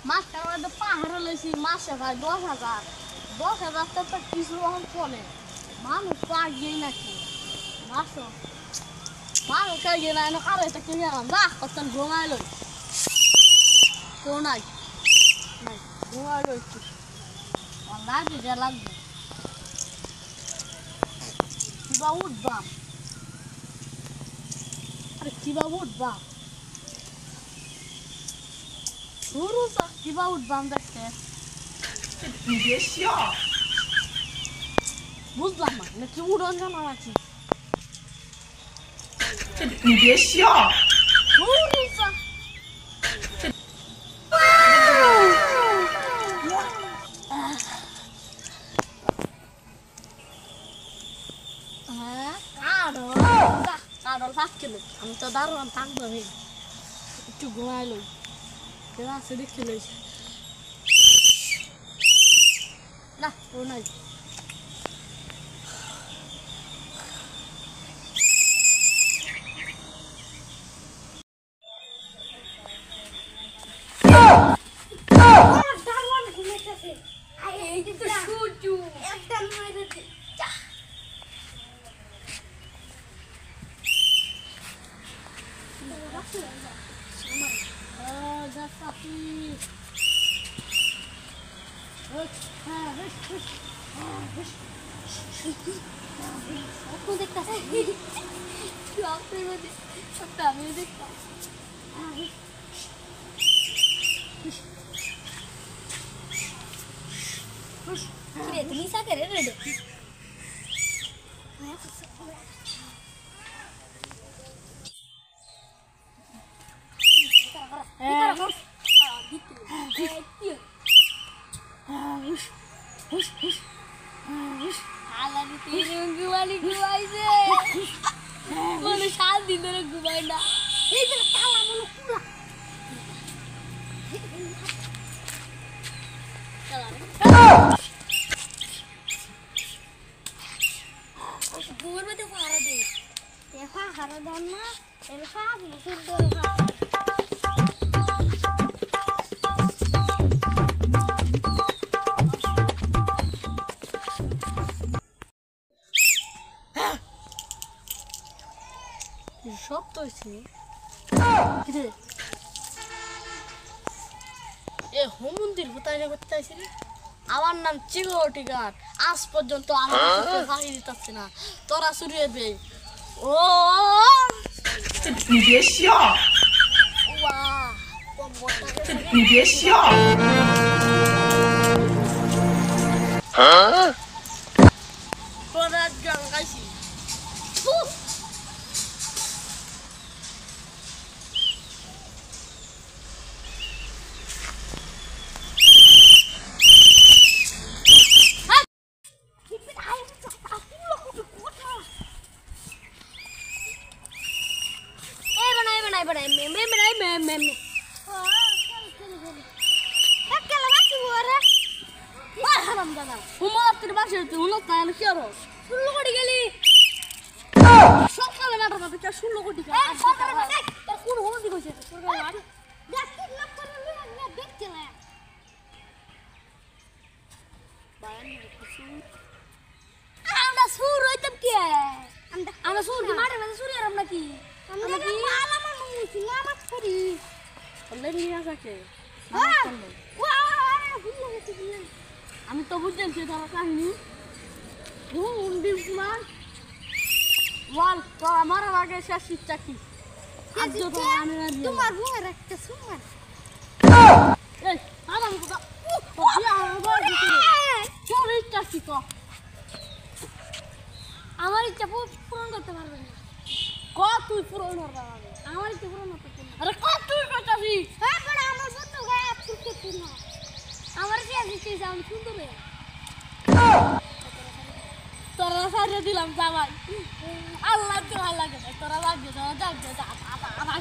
মাছটা আমাদের পাহাড়ে লইছি মাসে ভাই 10,000 10,000 তো কিছু রকম চলে মানুষ তো আগেই নাকি মাসো মানুষ আগে না এনে কারো এটা কিনে আনলাম না কত ঘুমাইলো তো নাই নাই ঘুমাইলো একটু লাগবে যা লাগবে কিবা উঠবাম আরে কিবা উঠবাম শুরু কিবা উঠবাম দেখতে বুঝলাম না নাকি উড়ন জানা নাকি你别笑。আমি তো দারুণ থাকবো একটু ঘুমাইলো আছে দেখতে লইছে না ও নাই Bisa kere redo. সব তো এ হোমন্দির কোথায় না করতে আইছিলি আমার নাম চিগটি গাট আজ পর্যন্ত আমার ফাঁকি দিতে না তোরা চুরিয়ে দে ও你别笑。你别笑。তোরা গান গাইছি আমি তো বুঝছি তারা কাহিনী বল তো আমার আগে শেষ ইচ্ছা কি তোমার বুয়ের একটা সুমার এই আমার কথা ইচ্ছা কি তো আমার ইচ্ছা পূরণ করতে পারবে না ক তুই পূরণ করতে পারবে আমার ইচ্ছা পূরণ করতে পারবে আরে ক তুই করতেছি হ্যাঁ বড় আমার বন্ধু গায়ে ফুটতে না আমার কি আছে আমি সুন্দর তোরা সাজে দিলাম জামাই আল্লাহ তো ভালো লাগে তোরা লাগে তোরা যাবে আমার